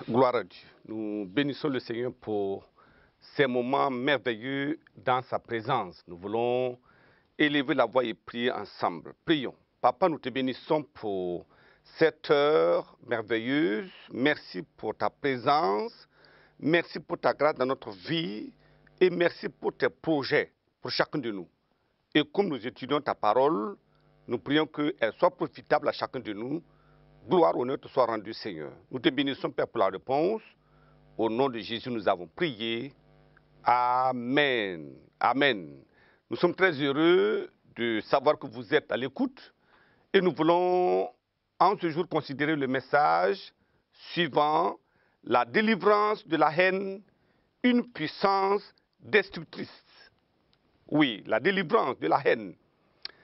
Gloire à Dieu. Nous bénissons le Seigneur pour ces moments merveilleux dans sa présence. Nous voulons élever la voix et prier ensemble. Prions. Papa, nous te bénissons pour cette heure merveilleuse. Merci pour ta présence. Merci pour ta grâce dans notre vie. Et merci pour tes projets pour chacun de nous. Et comme nous étudions ta parole, nous prions qu'elle soit profitable à chacun de nous. Gloire, honneur te soit rendu, Seigneur. Nous te bénissons, Père, pour la réponse. Au nom de Jésus, nous avons prié. Amen. Amen. Nous sommes très heureux de savoir que vous êtes à l'écoute. Et nous voulons, en ce jour, considérer le message suivant: la délivrance de la haine, une puissance destructrice. Oui, la délivrance de la haine,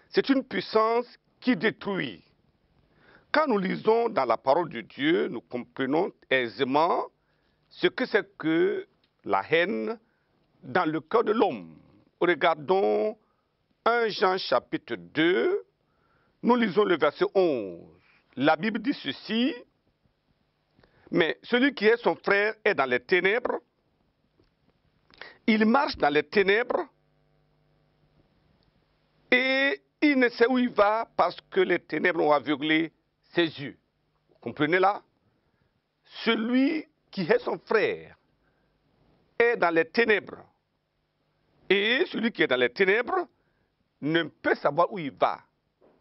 c'est une puissance qui détruit. Quand nous lisons dans la parole de Dieu, nous comprenons aisément ce que c'est que la haine dans le cœur de l'homme. Regardons 1 Jean chapitre 2, nous lisons le verset 11. La Bible dit ceci: mais celui qui est son frère est dans les ténèbres, il marche dans les ténèbres et il ne sait où il va parce que les ténèbres ont aveuglé ses yeux. Vous comprenez là? Celui qui est son frère est dans les ténèbres. Et celui qui est dans les ténèbres ne peut savoir où il va.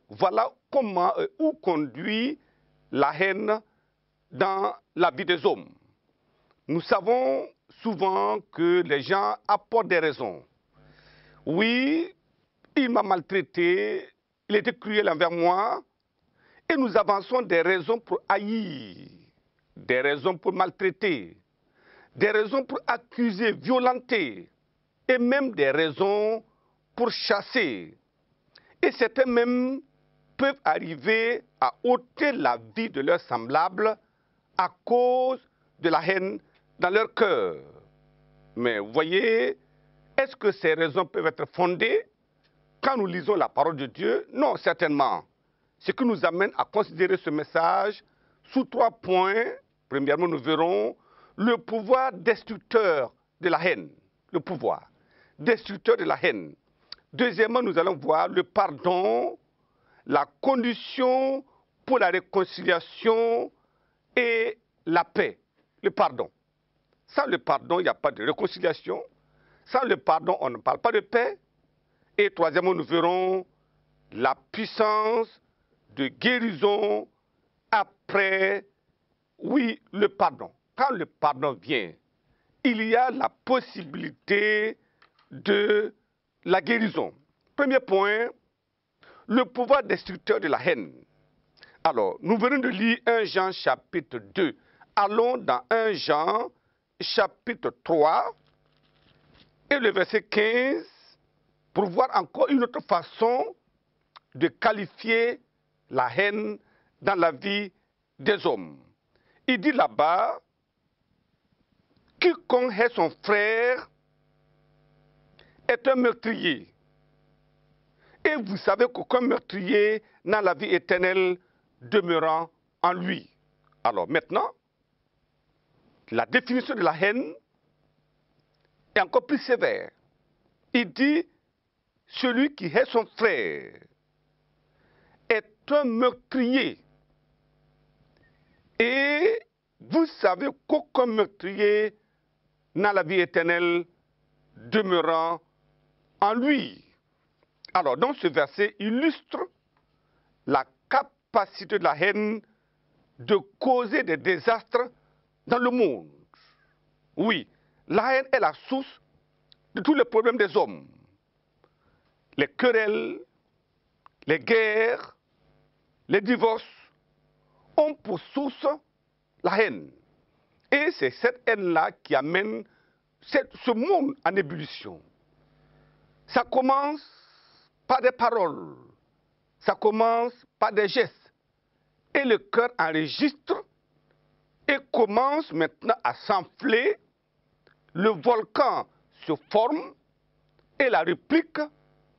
Voilà comment où conduit la haine dans la vie des hommes. Nous savons souvent que les gens apportent des raisons. Oui, il m'a maltraité, il était cruel envers moi. Et nous avançons des raisons pour haïr, des raisons pour maltraiter, des raisons pour accuser, violenter, et même des raisons pour chasser. Et certains même peuvent arriver à ôter la vie de leurs semblables à cause de la haine dans leur cœur. Mais voyez, est-ce que ces raisons peuvent être fondées quand nous lisons la parole de Dieu? Non, certainement. Ce qui nous amène à considérer ce message sous 3 points. Premièrement, nous verrons le pouvoir destructeur de la haine. Le pouvoir destructeur de la haine. Deuxièmement, nous allons voir le pardon, la condition pour la réconciliation et la paix. Le pardon. Sans le pardon, il n'y a pas de réconciliation. Sans le pardon, on ne parle pas de paix. Et troisièmement, nous verrons la puissance de guérison après, oui, le pardon. Quand le pardon vient, il y a la possibilité de la guérison. Premier point, le pouvoir destructeur de la haine. Alors, nous venons de lire 1 Jean chapitre 2. Allons dans 1 Jean chapitre 3 et le verset 15 pour voir encore une autre façon de qualifier la haine dans la vie des hommes. Il dit là-bas: quiconque est son frère est un meurtrier. Et vous savez qu'aucun meurtrier n'a la vie éternelle demeurant en lui. Alors maintenant, la définition de la haine est encore plus sévère. Il dit: celui qui est son frère est un meurtrier. Et vous savez qu'aucun meurtrier n'a la vie éternelle demeurant en lui. Alors, dans ce verset, illustre la capacité de la haine de causer des désastres dans le monde. Oui, la haine est la source de tous les problèmes des hommes. Les querelles, les guerres, les divorces ont pour source la haine. Et c'est cette haine-là qui amène ce monde en ébullition. Ça commence par des paroles, ça commence par des gestes. Et le cœur enregistre et commence maintenant à s'enfler. Le volcan se forme et la réplique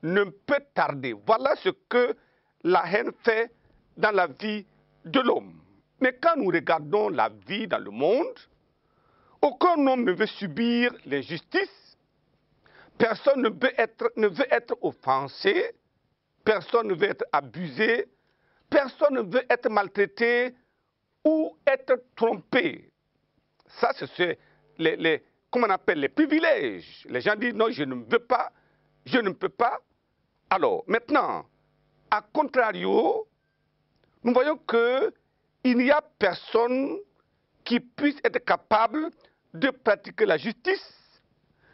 ne peut tarder. Voilà ce que la haine fait dans la vie de l'homme. Mais quand nous regardons la vie dans le monde, aucun homme ne veut subir l'injustice, personne ne veut être offensé, personne ne veut être abusé, personne ne veut être maltraité ou être trompé. Ça, c'est comment on appelle les privilèges. Les gens disent non, je ne veux pas, je ne peux pas. Alors, maintenant, à contrario, nous voyons qu'il n'y a personne qui puisse être capable de pratiquer la justice,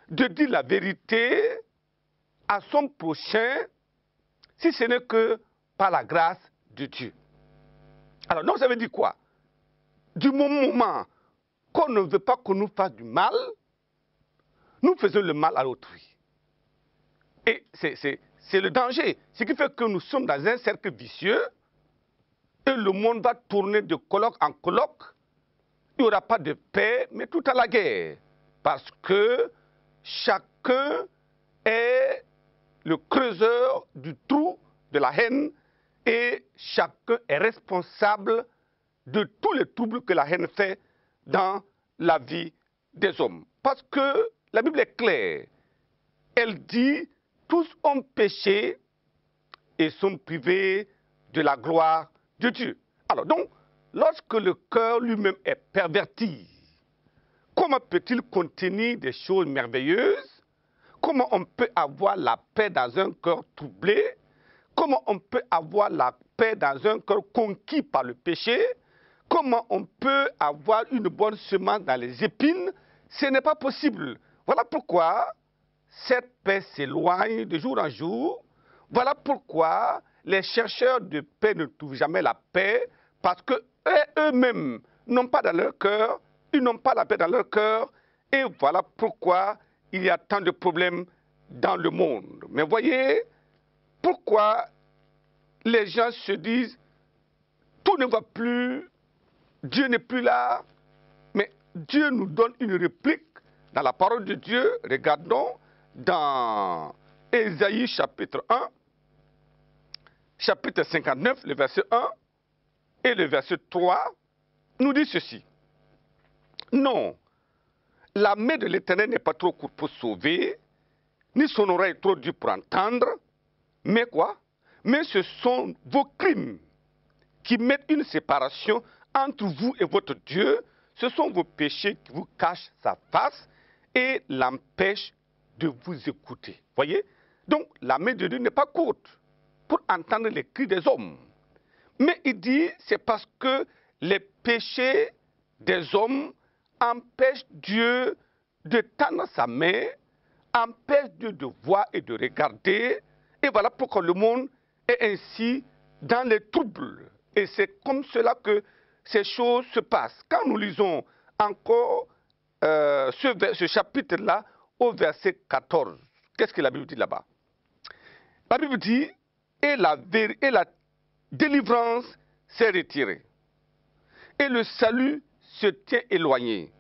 de dire la vérité à son prochain, si ce n'est que par la grâce de Dieu. Alors, donc, ça veut dire quoi? Du moment qu'on ne veut pas qu'on nous fasse du mal, nous faisons le mal à l'autrui. Et c'est le danger. Ce qui fait que nous sommes dans un cercle vicieux et le monde va tourner de colloque en colloque. Il n'y aura pas de paix, mais tout à la guerre. Parce que chacun est le creuseur du trou de la haine et chacun est responsable de tous les troubles que la haine fait dans la vie des hommes. Parce que la Bible est claire. Elle dit, tous ont péché et sont privés de la gloire de Dieu. Alors donc, lorsque le cœur lui-même est perverti, comment peut-il contenir des choses merveilleuses? Comment on peut avoir la paix dans un cœur troublé? Comment on peut avoir la paix dans un cœur conquis par le péché? Comment on peut avoir une bonne semence dans les épines? Ce n'est pas possible. Voilà pourquoi cette paix s'éloigne de jour en jour. Voilà pourquoi les chercheurs de paix ne trouvent jamais la paix, parce qu'eux-mêmes n'ont pas dans leur cœur, ils n'ont pas la paix dans leur cœur, et voilà pourquoi il y a tant de problèmes dans le monde. Mais voyez, pourquoi les gens se disent, tout ne va plus, Dieu n'est plus là, mais Dieu nous donne une réplique dans la parole de Dieu. Regardons dans Ésaïe chapitre 1, chapitre 59, le verset 1 et le verset 3, nous dit ceci. Non, la main de l'Éternel n'est pas trop courte pour sauver, ni son oreille trop dure pour entendre, mais quoi? Mais ce sont vos crimes qui mettent une séparation entre vous et votre Dieu. Ce sont vos péchés qui vous cachent sa face et l'empêchent de vous écouter. Voyez? Donc, la main de Dieu n'est pas courte pour entendre les cris des hommes. Mais il dit, c'est parce que les péchés des hommes empêchent Dieu de tendre sa main, empêchent Dieu de voir et de regarder. Et voilà pourquoi le monde est ainsi dans les troubles. Et c'est comme cela que ces choses se passent. Quand nous lisons encore ce chapitre-là au verset 14, qu'est-ce que la Bible dit là-bas? La Bible dit, et la délivrance s'est retirée, et le salut se tient éloigné,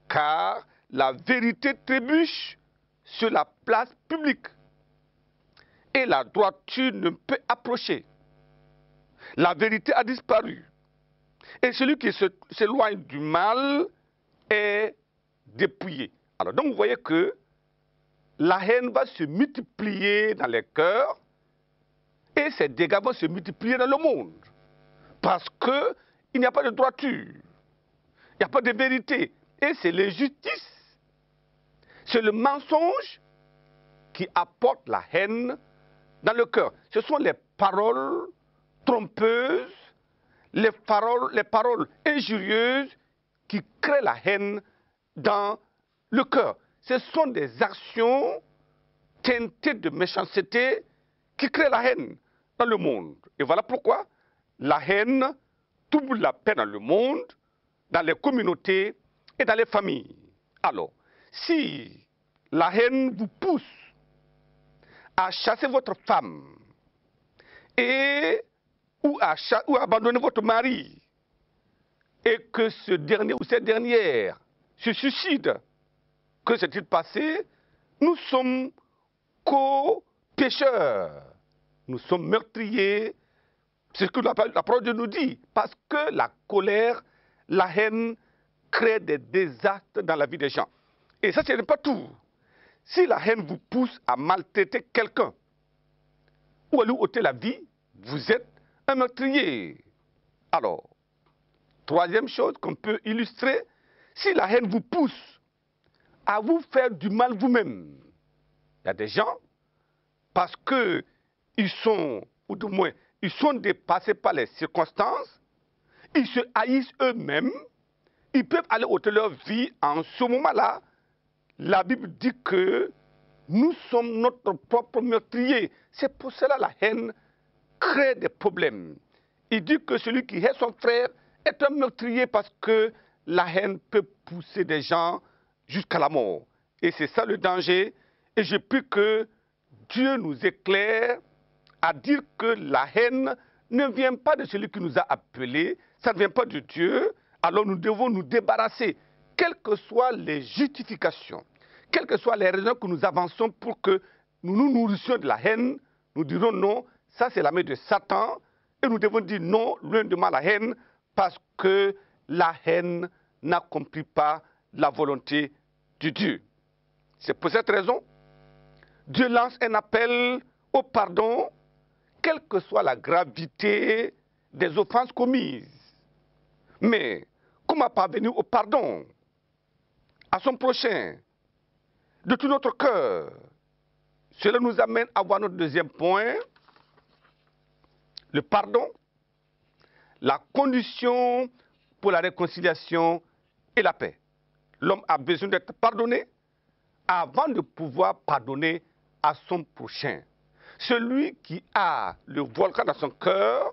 car la vérité trébuche sur la place publique, et la droiture ne peut approcher. La vérité a disparu, et celui qui s'éloigne du mal est dépouillé. Alors donc vous voyez que la haine va se multiplier dans les cœurs et ces dégâts vont se multiplier dans le monde. Parce qu'il n'y a pas de droiture, il n'y a pas de vérité. Et c'est l'injustice, c'est le mensonge qui apporte la haine dans le cœur. Ce sont les paroles trompeuses, les paroles injurieuses qui créent la haine dans le cœur. Ce sont des actions teintées de méchanceté qui créent la haine dans le monde. Et voilà pourquoi la haine trouble la paix dans le monde, dans les communautés et dans les familles. Alors, si la haine vous pousse à chasser votre femme ou à abandonner votre mari, et que ce dernier ou cette dernière se suicide, que s'est-il passé? Nous sommes co-pécheurs. Nous sommes meurtriers. C'est ce que la parole de Dieu nous dit. Parce que la colère, la haine crée des désastres dans la vie des gens. Et ça, ce n'est pas tout. Si la haine vous pousse à maltraiter quelqu'un ou à lui ôter la vie, vous êtes un meurtrier. Alors, troisième chose qu'on peut illustrer, si la haine vous pousse à vous faire du mal vous-même, il y a des gens, parce qu'ils sont, ou du moins, ils sont dépassés par les circonstances, ils se haïssent eux-mêmes, ils peuvent aller ôter leur vie en ce moment-là. La Bible dit que nous sommes notre propre meurtrier. C'est pour cela que la haine crée des problèmes. Il dit que celui qui hait son frère est un meurtrier parce que la haine peut pousser des gens jusqu'à la mort. Et c'est ça le danger. Et je prie que Dieu nous éclaire à dire que la haine ne vient pas de celui qui nous a appelés, ça ne vient pas de Dieu. Alors nous devons nous débarrasser, quelles que soient les justifications, quelles que soient les raisons que nous avançons pour que nous nous nourrissions de la haine, nous dirons non, ça c'est la main de Satan, et nous devons dire non, loin de moi la haine, parce que la haine n'accomplit pas la volonté de Dieu. C'est pour cette raison, Dieu lance un appel au pardon, quelle que soit la gravité des offenses commises. Mais comment parvenir au pardon à son prochain de tout notre cœur? Cela nous amène à voir notre deuxième point, le pardon, la condition pour la réconciliation et la paix. L'homme a besoin d'être pardonné avant de pouvoir pardonner à son prochain. Celui qui a le volcan dans son cœur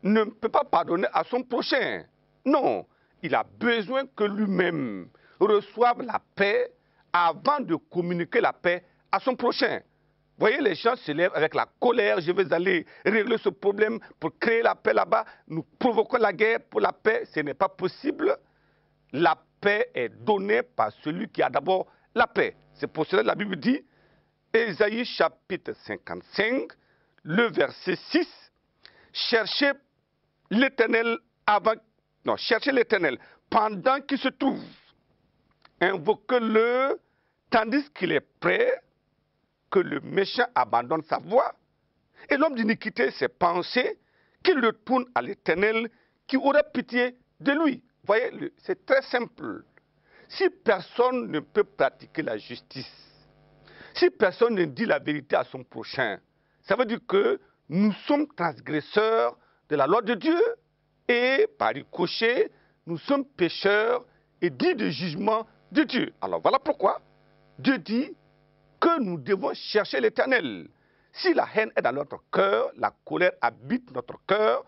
ne peut pas pardonner à son prochain. Non, il a besoin que lui-même reçoive la paix avant de communiquer la paix à son prochain. Vous voyez, les gens se lèvent avec la colère, je vais aller régler ce problème pour créer la paix là-bas. Nous provoquons la guerre pour la paix, ce n'est pas possible. La paix est donnée par celui qui a d'abord la paix. C'est pour cela que la Bible dit, Ésaïe chapitre 55, le verset 6, cherchez l'Éternel cherchez l'Éternel pendant qu'il se trouve. Invoquez-le tandis qu'il est prêt, que le méchant abandonne sa voie et l'homme d'iniquité ses pensées, qu'il retourne à l'Éternel qui aura pitié de lui. Vous voyez, c'est très simple. Si personne ne peut pratiquer la justice, si personne ne dit la vérité à son prochain, ça veut dire que nous sommes transgresseurs de la loi de Dieu et par ricochet, nous sommes pécheurs et dits de jugement de Dieu. Alors voilà pourquoi Dieu dit que nous devons chercher l'Éternel. Si la haine est dans notre cœur, la colère habite notre cœur,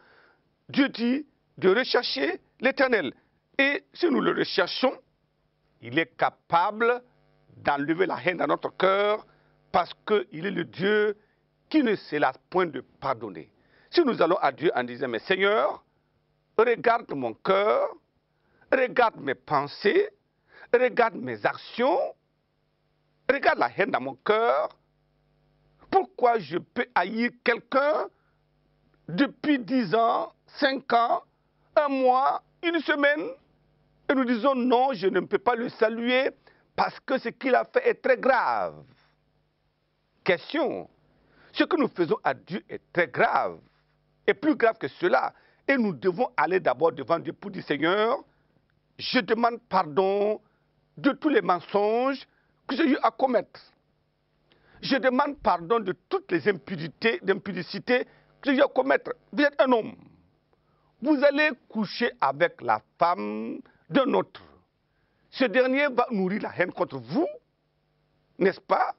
Dieu dit de rechercher l'Éternel. Et si nous le recherchons, il est capable d'enlever la haine dans notre cœur parce qu'il est le Dieu qui ne se lasse point de pardonner. Si nous allons à Dieu en disant, mais Seigneur, regarde mon cœur, regarde mes pensées, regarde mes actions, regarde la haine dans mon cœur, pourquoi je peux haïr quelqu'un depuis 10 ans, 5 ans, un mois, une semaine, et nous disons non, je ne peux pas le saluer parce que ce qu'il a fait est très grave. Question, ce que nous faisons à Dieu est très grave, et plus grave que cela. Et nous devons aller d'abord devant Dieu pour dire, Seigneur, je demande pardon de tous les mensonges que j'ai eu à commettre. Je demande pardon de toutes les impudicités que j'ai eu à commettre. Vous êtes un homme. Vous allez coucher avec la femme d'un autre. Ce dernier va nourrir la haine contre vous, n'est-ce pas?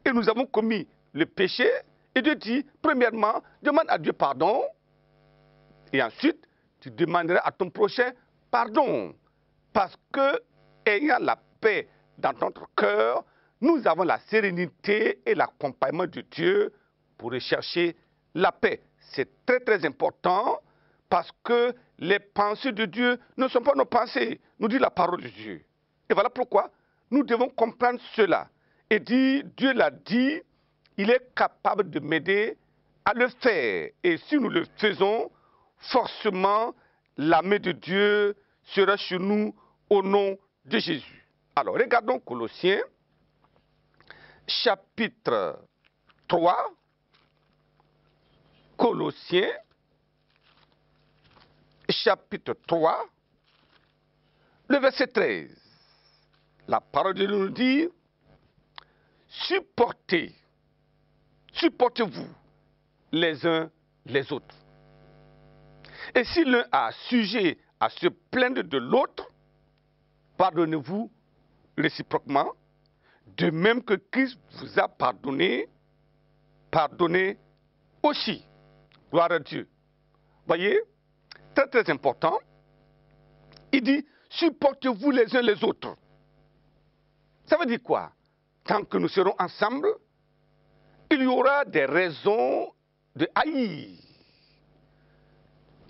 Et nous avons commis le péché. Et Dieu dit, premièrement, demande à Dieu pardon. Et ensuite, tu demanderas à ton prochain pardon. Parce que, ayant la paix dans notre cœur, nous avons la sérénité et l'accompagnement de Dieu pour rechercher la paix. C'est très très important parce que les pensées de Dieu ne sont pas nos pensées, nous dit la parole de Dieu. Et voilà pourquoi nous devons comprendre cela. Et dire, Dieu l'a dit, il est capable de m'aider à le faire. Et si nous le faisons, forcément, la main de Dieu sera sur nous au nom de Jésus. Alors, regardons Colossiens, chapitre 3. Colossiens, chapitre 3, le verset 13. La parole de Dieu nous dit, supportez-vous les uns les autres. Et si l'un a sujet à se plaindre de l'autre, pardonnez-vous réciproquement, de même que Christ vous a pardonné, pardonnez aussi. Gloire à Dieu. Voyez, très très important, il dit, supportez-vous les uns les autres. Ça veut dire quoi? Tant que nous serons ensemble, il y aura des raisons de haïr.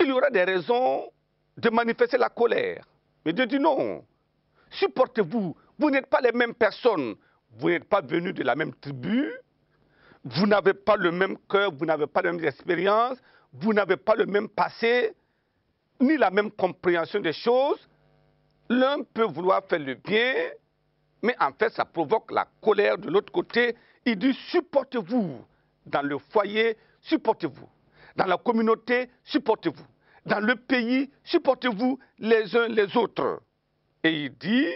Il y aura des raisons de manifester la colère. Mais Dieu dit non. Supportez-vous. Vous n'êtes pas les mêmes personnes. Vous n'êtes pas venus de la même tribu. Vous n'avez pas le même cœur. Vous n'avez pas la même expérience. Vous n'avez pas le même passé, ni la même compréhension des choses. L'un peut vouloir faire le bien, mais en fait, ça provoque la colère de l'autre côté. Il dit, supportez-vous. Dans le foyer, supportez-vous. Dans la communauté, supportez-vous. Dans le pays, supportez-vous les uns les autres. Et il dit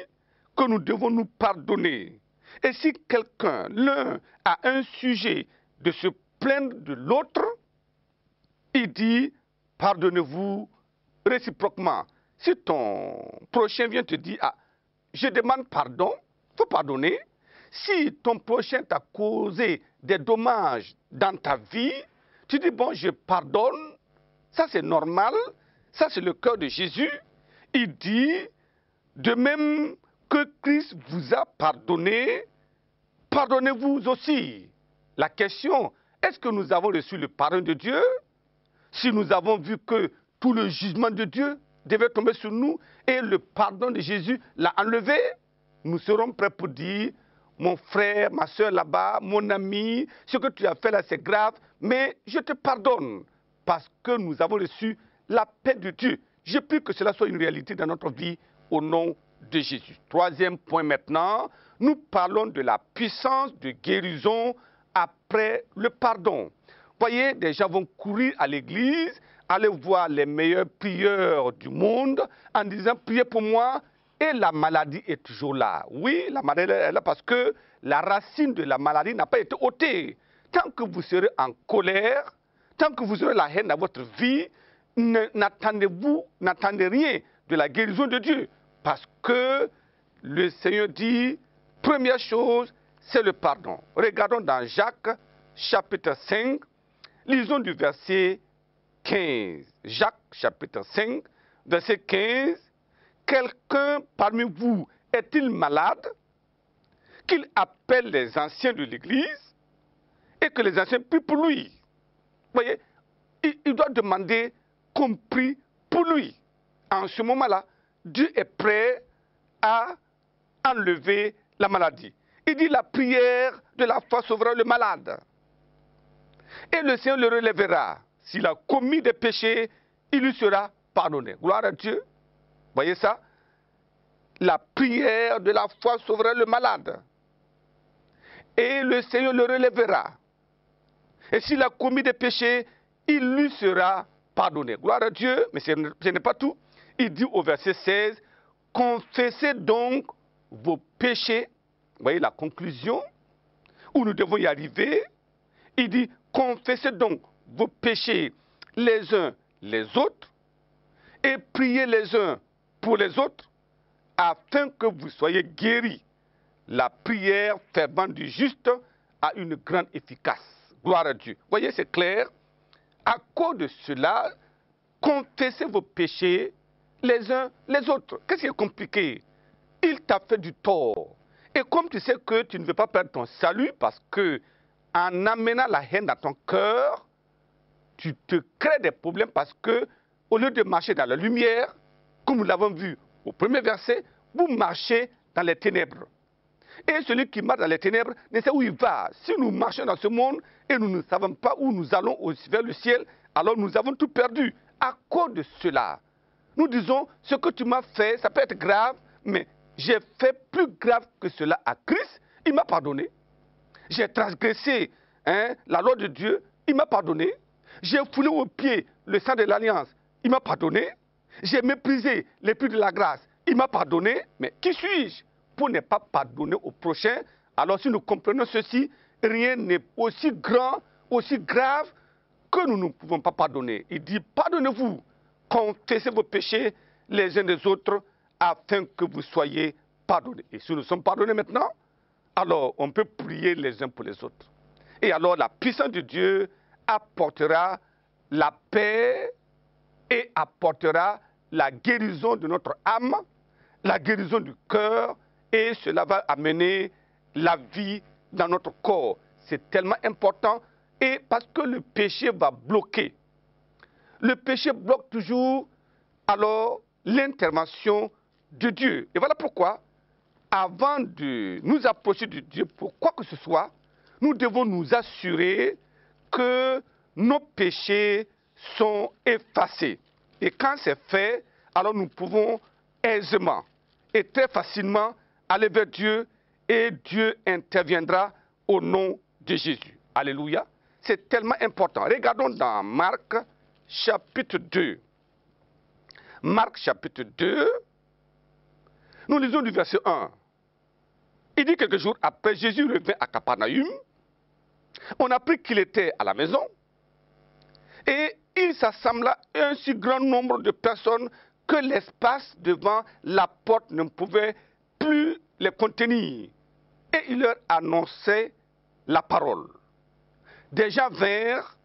que nous devons nous pardonner. Et si quelqu'un, l'un, a un sujet de se plaindre de l'autre, il dit, pardonnez-vous réciproquement. Si ton prochain vient te dire, ah, je demande pardon, il faut pardonner. Si ton prochain t'a causé des dommages dans ta vie, tu dis, bon, je pardonne, ça c'est normal, ça c'est le cœur de Jésus. Il dit, de même que Christ vous a pardonné, pardonnez-vous aussi. La question, est-ce que nous avons reçu le pardon de Dieu? Si nous avons vu que tout le jugement de Dieu devait tomber sur nous et le pardon de Jésus l'a enlevé, nous serons prêts pour dire, mon frère, ma soeur là-bas, mon ami, ce que tu as fait là c'est grave, mais je te pardonne parce que nous avons reçu la paix de Dieu. Je prie que cela soit une réalité dans notre vie au nom de Jésus. Troisième point maintenant, nous parlons de la puissance de guérison après le pardon. Voyez, des gens vont courir à l'église, aller voir les meilleurs prieurs du monde en disant, priez pour moi, et la maladie est toujours là. Oui, la maladie est là parce que la racine de la maladie n'a pas été ôtée. Tant que vous serez en colère, tant que vous aurez la haine dans votre vie, n'attendez rien de la guérison de Dieu. Parce que le Seigneur dit, première chose, c'est le pardon. Regardons dans Jacques, chapitre 5, lisons du verset 15. Jacques, chapitre 5, verset 15. Quelqu'un parmi vous est-il malade? Qu'il appelle les anciens de l'Église et que les anciens prient pour lui. Vous voyez, il doit demander qu'on prie pour lui. En ce moment-là, Dieu est prêt à enlever la maladie. Il dit la prière de la foi sauvera le malade. Et le Seigneur le relèvera. S'il a commis des péchés, il lui sera pardonné. Gloire à Dieu. Voyez ça? La prière de la foi sauvera le malade. Et le Seigneur le relèvera. Et s'il a commis des péchés, il lui sera pardonné. Gloire à Dieu. Mais ce n'est pas tout. Il dit au verset 16, confessez donc vos péchés. Vous voyez la conclusion où nous devons y arriver. Il dit, confessez donc vos péchés les uns les autres et priez les uns pour les autres afin que vous soyez guéris. La prière fervente du juste a une grande efficace. Gloire à Dieu. Vous voyez, c'est clair. À cause de cela, confessez vos péchés les uns les autres. Qu'est-ce qui est compliqué? Il t'a fait du tort. Et comme tu sais que tu ne veux pas perdre ton salut parce que en amenant la haine dans ton cœur, tu te crées des problèmes parce que au lieu de marcher dans la lumière, comme nous l'avons vu au premier verset, vous marchez dans les ténèbres. Et celui qui marche dans les ténèbres ne sait où il va. Si nous marchons dans ce monde et nous ne savons pas où nous allons vers le ciel, alors nous avons tout perdu. À cause de cela, nous disons, ce que tu m'as fait, ça peut être grave, mais j'ai fait plus grave que cela à Christ, il m'a pardonné. J'ai transgressé la loi de Dieu, il m'a pardonné. J'ai foulé aux pieds le sang de l'alliance, il m'a pardonné. J'ai méprisé l'épée de la grâce, il m'a pardonné. Mais qui suis-je pour ne pas pardonner au prochain? Alors si nous comprenons ceci, rien n'est aussi grand, aussi grave que nous ne pouvons pas pardonner. Il dit, pardonnez-vous, confessez vos péchés les uns des autres, afin que vous soyez pardonnés. Et si nous sommes pardonnés maintenant, alors on peut prier les uns pour les autres. Et alors la puissance de Dieu apportera la paix et apportera la guérison de notre âme, la guérison du cœur, et cela va amener la vie dans notre corps. C'est tellement important, et parce que le péché va bloquer. Le péché bloque toujours alors l'intervention de Dieu. Et voilà pourquoi, avant de nous approcher de Dieu pour quoi que ce soit, nous devons nous assurer que nos péchés sont effacés. Et quand c'est fait, alors nous pouvons aisément et très facilement aller vers Dieu et Dieu interviendra au nom de Jésus. Alléluia. C'est tellement important. Regardons dans Marc chapitre 2. Marc chapitre 2, nous lisons du verset 1. Il dit quelques jours après, Jésus revint à Capernaum. On apprit qu'il était à la maison. Et il s'assembla un si grand nombre de personnes que l'espace devant la porte ne pouvait plus les contenir. Et il leur annonçait la parole. Des gens vinrent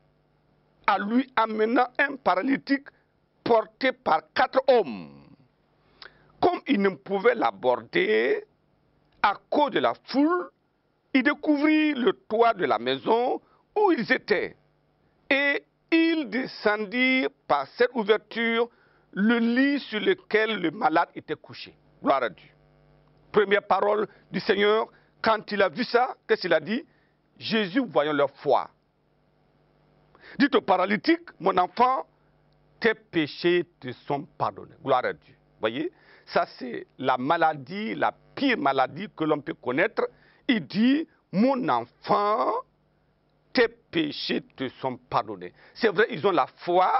à lui amenant un paralytique porté par 4 hommes. Comme il ne pouvait l'aborder à cause de la foule, il découvrit le toit de la maison où ils étaient. Et il descendit par cette ouverture le lit sur lequel le malade était couché. Gloire à Dieu. Première parole du Seigneur, quand il a vu ça, qu'est-ce qu'il a dit? Jésus, voyant leur foi. Dites au paralytique, mon enfant, tes péchés te sont pardonnés. Gloire à Dieu. Voyez, ça c'est la maladie, la pire maladie que l'on peut connaître. Il dit, mon enfant, tes péchés te sont pardonnés. C'est vrai, ils ont la foi,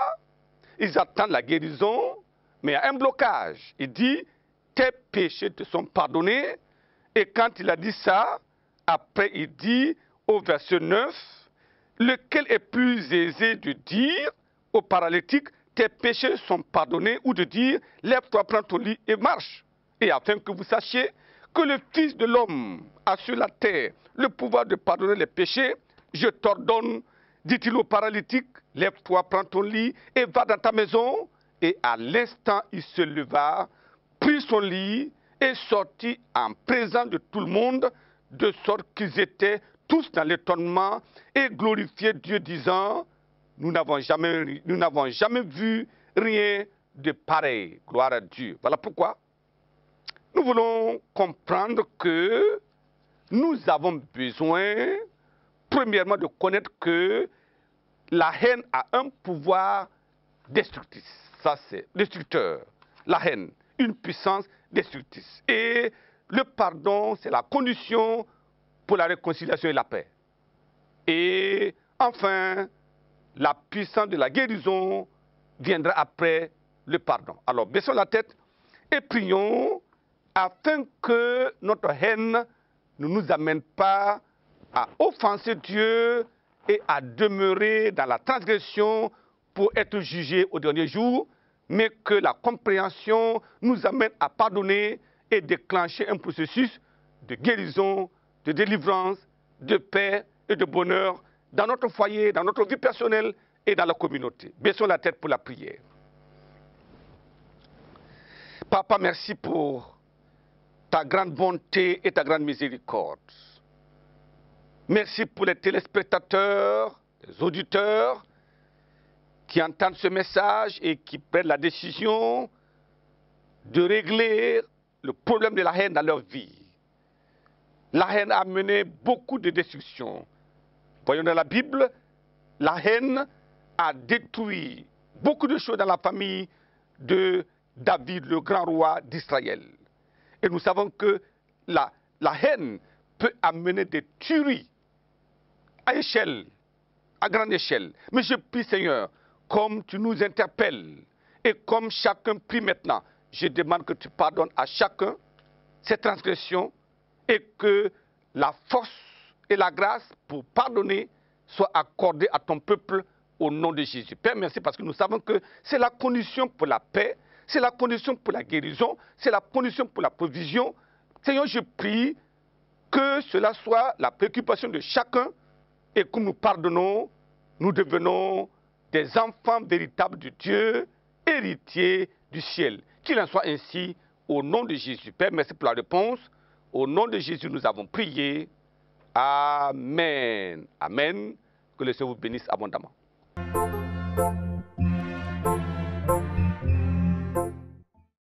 ils attendent la guérison, mais il y a un blocage. Il dit, tes péchés te sont pardonnés. Et quand il a dit ça, après il dit au verset 9, lequel est plus aisé de dire au paralytique, tes péchés sont pardonnés, ou de dire, lève-toi, prends ton lit et marche. Et afin que vous sachiez que le Fils de l'homme a sur la terre le pouvoir de pardonner les péchés, je t'ordonne, dit-il au paralytique, lève-toi, prends ton lit et va dans ta maison. Et à l'instant, il se leva, prit son lit et sortit en présence de tout le monde, de sorte qu'ils étaient tous dans l'étonnement et glorifiaient Dieu, disant, nous n'avons jamais vu rien de pareil. Gloire à Dieu. Voilà pourquoi nous voulons comprendre que nous avons besoin, premièrement, de connaître que la haine a un pouvoir destructif. Ça, c'est destructeur. La haine, une puissance destructrice. Et le pardon, c'est la condition pour la réconciliation et la paix. Et enfin, la puissance de la guérison viendra après le pardon. Alors, baissons la tête et prions afin que notre haine ne nous amène pas à offenser Dieu et à demeurer dans la transgression pour être jugés au dernier jour, mais que la compréhension nous amène à pardonner et déclencher un processus de guérison, de délivrance, de paix et de bonheur dans notre foyer, dans notre vie personnelle et dans la communauté. Baissons la tête pour la prière. Papa, merci pour ta grande bonté et ta grande miséricorde. Merci pour les téléspectateurs, les auditeurs qui entendent ce message et qui prennent la décision de régler le problème de la haine dans leur vie. La haine a mené beaucoup de destruction. Voyons dans la Bible, la haine a détruit beaucoup de choses dans la famille de David, le grand roi d'Israël. Et nous savons que la haine peut amener des tueries à grande échelle. Mais je prie, Seigneur, comme tu nous interpelles et comme chacun prie maintenant, je demande que tu pardonnes à chacun ses transgressions et que la force et la grâce pour pardonner soient accordées à ton peuple au nom de Jésus. Père, merci parce que nous savons que c'est la condition pour la paix, c'est la condition pour la guérison, c'est la condition pour la provision. Seigneur, je prie que cela soit la préoccupation de chacun et que nous pardonnons, nous devenons des enfants véritables de Dieu, héritiers du ciel. Qu'il en soit ainsi au nom de Jésus. Père, merci pour la réponse. Au nom de Jésus, nous avons prié. Amen. Amen. Que le Seigneur vous bénisse abondamment.